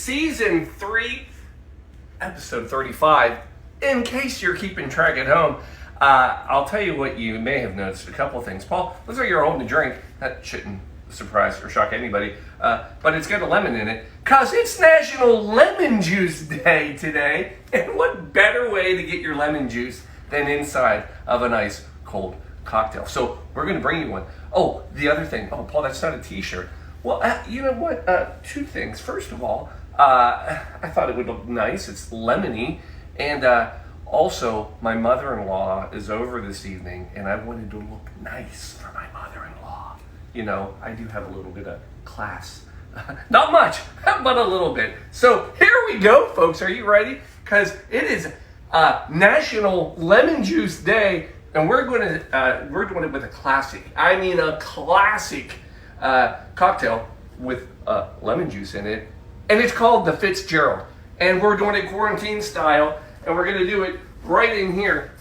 Season 3, Episode 35. In case you're keeping track at home, I'll tell you what you may have noticed. A couple of things. Paul, looks like you're holding a drink. That shouldn't surprise or shock anybody. But it's got a lemon in it, because it's National Lemon Juice Day today. And what better way to get your lemon juice than inside of a nice cold cocktail? So we're going to bring you one. Oh, the other thing. Oh, Paul, that's not a t-shirt. Well, you know what? Two things. First of all, I thought it would look nice. It's lemony. And also, my mother-in-law is over this evening, and I wanted to look nice for my mother-in-law. You know, I do have a little bit of class. Not much, but a little bit. So here we go, folks. Are you ready? Because it is National Lemon Juice Day, and we're doing it with a classic. I mean, a classic cocktail with lemon juice in it, and it's called the Fitzgerald. And we're doing it quarantine style, and we're gonna do it right in here.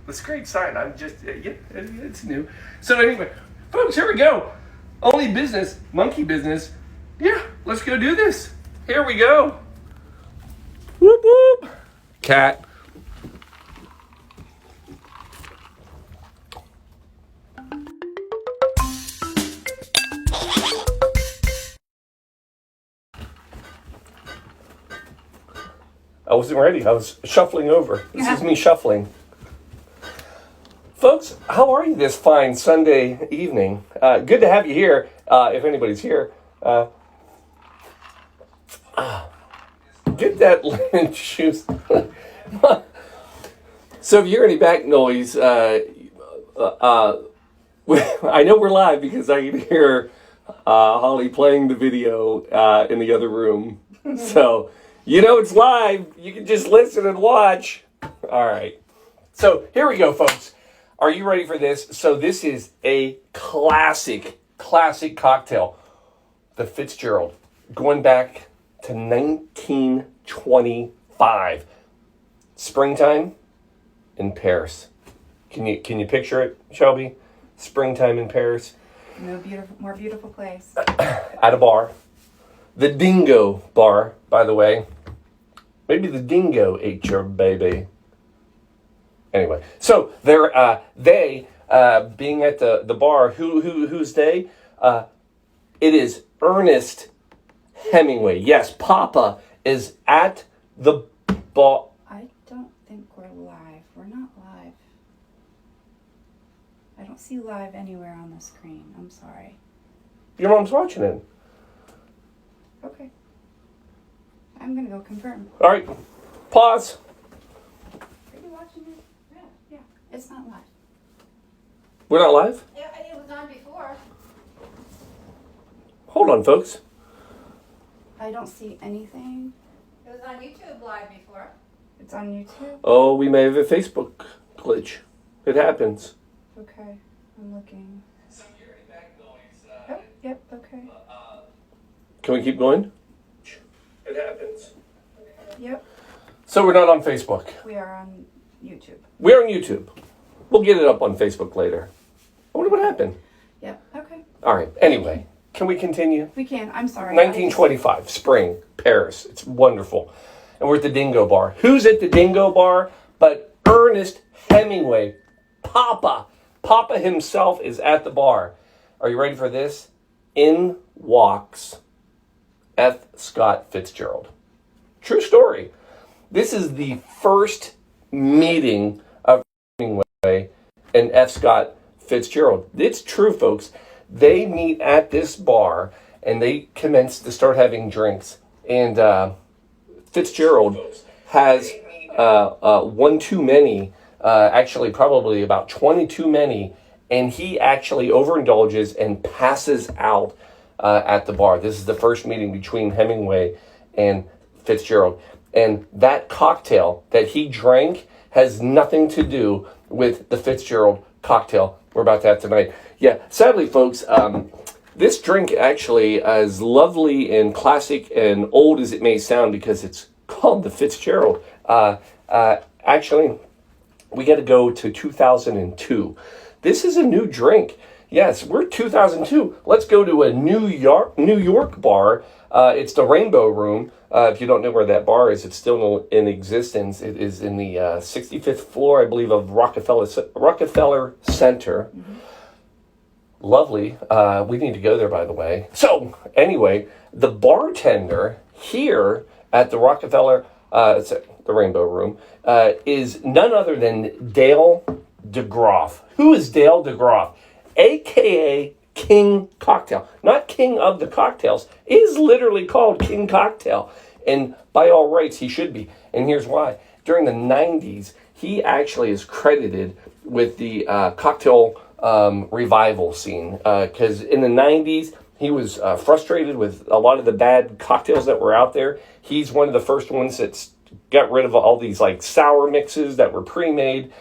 It's a great sign. I'm just, yeah, it's new. So anyway, folks, here we go. Only business, monkey business. Yeah, let's go do this. Here we go. Whoop whoop. Cat. I wasn't ready. I was shuffling over. This is me shuffling. Folks, how are you this fine Sunday evening? Good to have you here, if anybody's here. Get that lemon juice. So if you hear any back noise, I know we're live because I can hear Holly playing the video in the other room. So, you know it's live. You can just listen and watch. All right. So here we go, folks. Are you ready for this? So this is a classic cocktail. The Fitzgerald. Going back to 1925. Springtime in Paris. Can you picture it, Shelby? Springtime in Paris. No more beautiful place. At a bar. The Dingo Bar, by the way. Maybe the dingo ate your baby. Anyway, so they being at the bar. Who's they? It is Ernest Hemingway. Yes, Papa is at the bar. I don't think we're live. We're not live. I don't see live anywhere on the screen. I'm sorry. Your mom's watching it. Okay. I'm gonna go confirm. All right, pause. Are you watching it? Yeah. It's not live. We're not live? Yeah, it was on before. Hold on, folks. I don't see anything. It was on YouTube live before. It's on YouTube? Oh, we may have a Facebook glitch. It happens. Okay. I'm looking. Some hearing back noise. Oh, yep, okay. Can we keep going? It happens. Yep, So we're not on Facebook. we are on YouTube. We're on YouTube. We'll get it up on Facebook later. I wonder what happened. Yep, okay. All right. Anyway, can we continue? We can. I'm sorry. 1925, spring, Paris. It's wonderful. And we're at the Dingo Bar. Who's at the Dingo Bar but Ernest Hemingway? Papa. Papa himself is at the bar. Are you ready for this? In walks F. Scott Fitzgerald. True story. This is the first meeting of Hemingway and F. Scott Fitzgerald. It's true, folks. They meet at this bar and they commence to start having drinks. And Fitzgerald has one too many, actually probably about 20 too many, and he actually overindulges and passes out at the bar. This is the first meeting between Hemingway and Fitzgerald. And that cocktail that he drank has nothing to do with the Fitzgerald cocktail we're about to have tonight. Yeah, sadly, folks, this drink actually, as lovely and classic and old as it may sound, because it's called the Fitzgerald, actually, we got to go to 2002. This is a new drink. Yes, we're 2002. Let's go to a New York bar. It's the Rainbow Room. If you don't know where that bar is, it's still in existence. It is in the 65th floor, I believe, of Rockefeller Center. Lovely. We need to go there, by the way. So, anyway, the bartender here at the Rockefeller, it's the Rainbow Room, is none other than Dale DeGroff. Who is Dale DeGroff? A.K.A. King Cocktail. Not king of the cocktails. It is literally called King Cocktail. And by all rights, he should be. And here's why. During the 90s, he actually is credited with the cocktail revival scene. Because in the 90s, he was frustrated with a lot of the bad cocktails that were out there. He's one of the first ones that got rid of all these like sour mixes that were pre-made.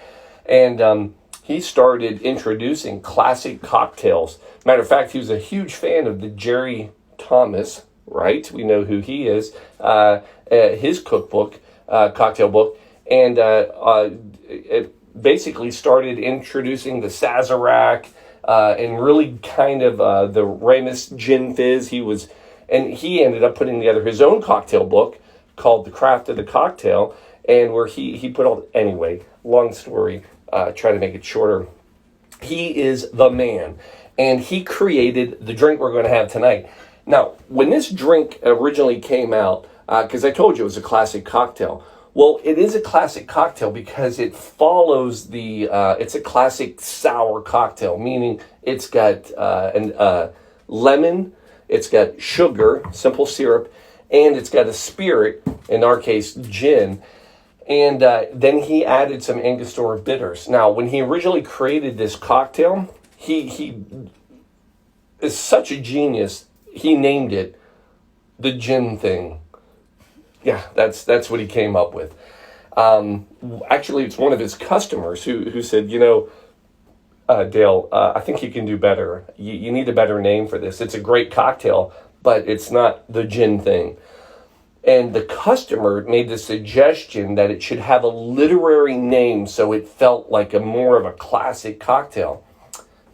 And he started introducing classic cocktails. Matter of fact, he was a huge fan of the Jerry Thomas, right? We know who he is. His cookbook, cocktail book. And it basically started introducing the Sazerac and really kind of the Ramus Gin Fizz. He ended up putting together his own cocktail book called The Craft of the Cocktail, and where he put all, anyway, long story, try to make it shorter. He is the man, and he created the drink we're going to have tonight. Now, when this drink originally came out, because I told you it was a classic cocktail, well, it is a classic cocktail because it follows it's a classic sour cocktail, meaning it's got lemon, it's got sugar, simple syrup, and it's got a spirit, in our case, gin. And then he added some Angostura bitters. Now, when he originally created this cocktail, he is such a genius. He named it the gin thing. Yeah, that's what he came up with. Actually, it's one of his customers who said, Dale, I think you can do better. You need a better name for this. It's a great cocktail, but it's not the gin thing. And the customer made the suggestion that it should have a literary name so it felt like more of a classic cocktail.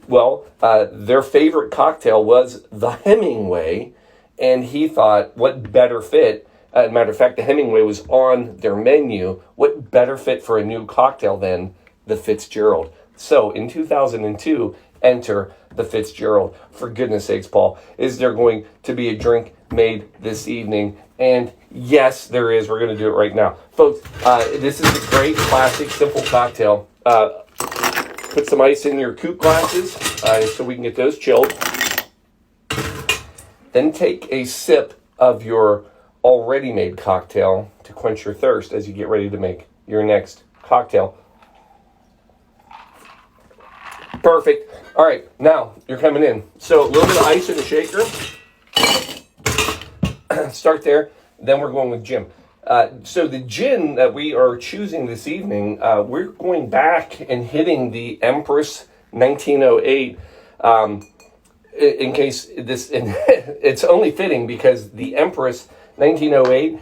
Well, their favorite cocktail was the Hemingway, and he thought, what better fit? Matter of fact, the Hemingway was on their menu. What better fit for a new cocktail than the Fitzgerald? So in 2002, enter the Fitzgerald. For goodness sakes, Paul, is there going to be a drink made this evening? And yes, there is. We're going to do it right now. Folks, this is a great, classic, simple cocktail. Put some ice in your coupe glasses so we can get those chilled. Then take a sip of your already made cocktail to quench your thirst as you get ready to make your next cocktail. Perfect. All right, now you're coming in. So a little bit of ice in the shaker. Start there. Then we're going with gin. So the gin that we are choosing this evening, we're going back and hitting the Empress 1908. In case this, it's only fitting because the Empress 1908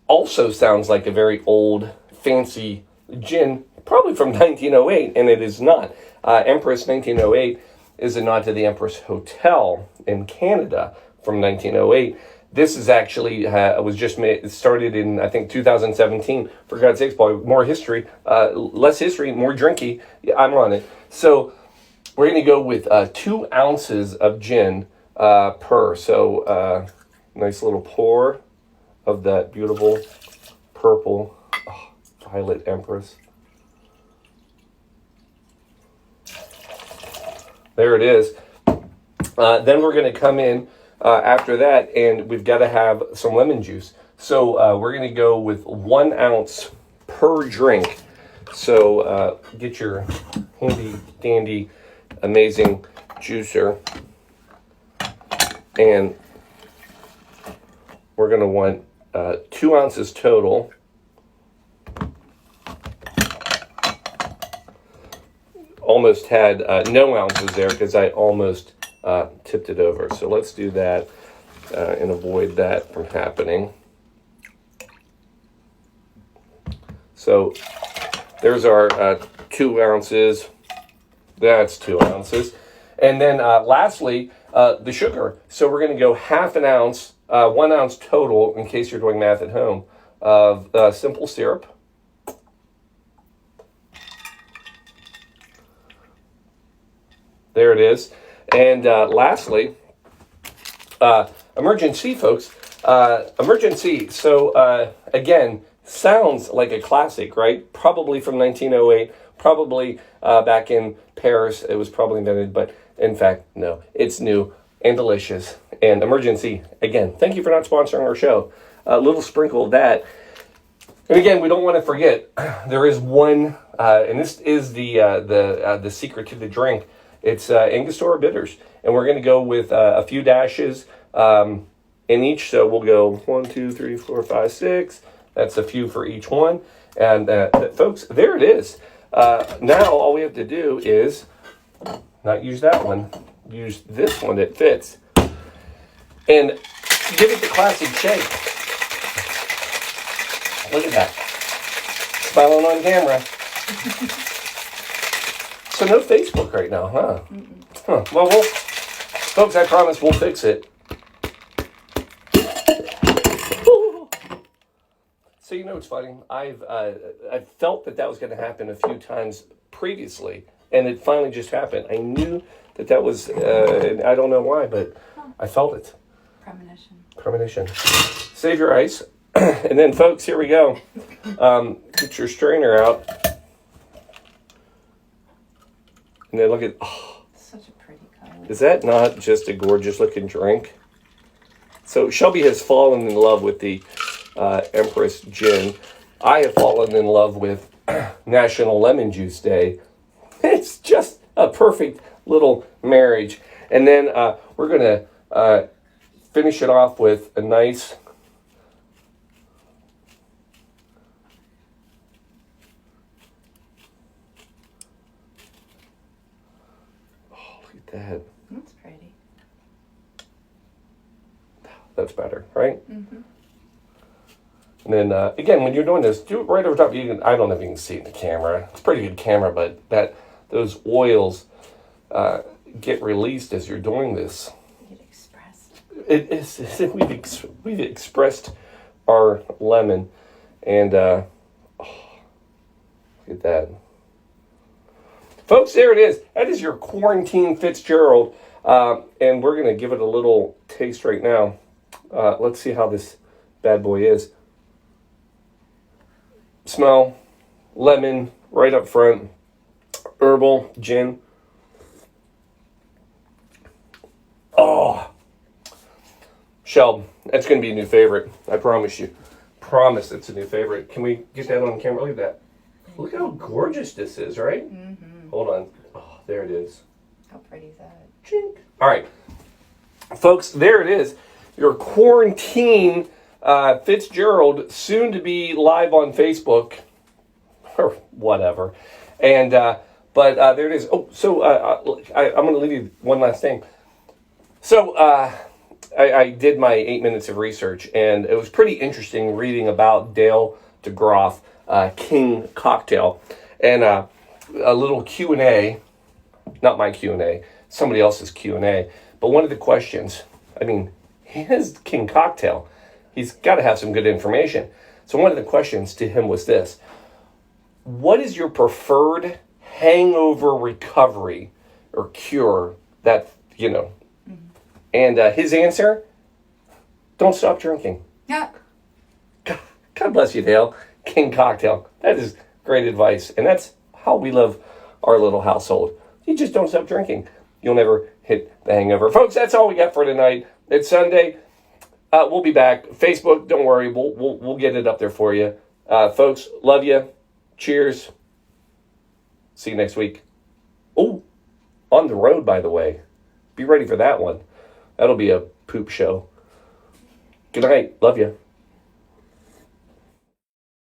also sounds like a very old, fancy gin, probably from 1908, and it is not. Empress 1908 is a nod to the Empress Hotel in Canada from 1908. This is actually was just started in, I think, 2017. For God's sakes, Paul, more history, less history, more drinky. Yeah, I'm on it. So we're going to go with 2 ounces of gin per. So nice little pour of that beautiful purple violet Empress. There it is. Then we're going to come in after that, and we've got to have some lemon juice. So we're going to go with 1 ounce per drink. So get your handy dandy amazing juicer, and we're going to want 2 ounces total. Almost had no ounces there because I almost tipped it over. So let's do that and avoid that from happening. So there's our 2 ounces. That's 2 ounces. And then lastly, the sugar. So we're going to go half an ounce, 1 ounce total, in case you're doing math at home, of simple syrup. There it is. And lastly, Emergen-C, folks. Emergen-C. So again, sounds like a classic, right? Probably from 1908. Probably back in Paris. It was probably invented, but in fact, no. It's new and delicious. And Emergen-C. Again, thank you for not sponsoring our show. A little sprinkle of that. And again, we don't want to forget, there is one, and this is the secret to the drink. It's Angostura bitters, and we're going to go with a few dashes in each. So we'll go 1, 2, 3, 4, 5, 6. That's a few for each one. And folks, there it is. Now all we have to do is not use that one, use this one that fits, and give it the classic shake. Look at that, smiling on camera. So no Facebook right now, huh? Well, folks, I promise we'll fix it. So you know it's funny. I've felt that was going to happen a few times previously, and it finally just happened. I knew that was. I don't know why, but I felt it. Premonition. Save your ice, and then, folks, here we go. Get your strainer out. And then look at, Such a pretty color. Is that not just a gorgeous looking drink? So Shelby has fallen in love with the Empress Gin. I have fallen in love with National Lemon Juice Day. It's just a perfect little marriage. And then we're going to finish it off with a nice that. That's pretty. That's better, right? Mm-hmm. And then, again, when you're doing this, do it right over top. I don't know if you can see it in the camera. It's a pretty good camera, but those oils get released as you're doing this. Get expressed. It is. We've expressed our lemon, and look at that. Folks, there it is. That is your Quarantine Fitzgerald. And we're going to give it a little taste right now. Let's see how this bad boy is. Smell, lemon, right up front. Herbal, gin. Oh. Shelb, that's going to be a new favorite. I promise you. Promise it's a new favorite. Can we get that on camera? Look at that. Look how gorgeous this is, right? Mm-hmm. Hold on. Oh, there it is. How pretty is that? Chink. All right. Folks, there it is. Your Quarantine Fitzgerald, soon to be live on Facebook. Or whatever. And, but there it is. Oh, so I'm going to leave you one last thing. So I did my 8 minutes of research, and it was pretty interesting reading about Dale DeGroff, King Cocktail. And a little Q&A, not my Q&A, somebody else's Q&A. But one of the questions, he is King Cocktail. He's got to have some good information. So one of the questions to him was this: what is your preferred hangover recovery or cure that, Mm-hmm. And his answer, don't stop drinking. Yeah. God bless you, Dale. King Cocktail. That is great advice. And that's how we live our little household. You just don't stop drinking. You'll never hit the hangover. Folks, that's all we got for tonight. It's Sunday. We'll be back. Facebook, don't worry. We'll get it up there for you. Folks, love you. Cheers. See you next week. Oh, on the road, by the way. Be ready for that one. That'll be a poop show. Good night. Love you.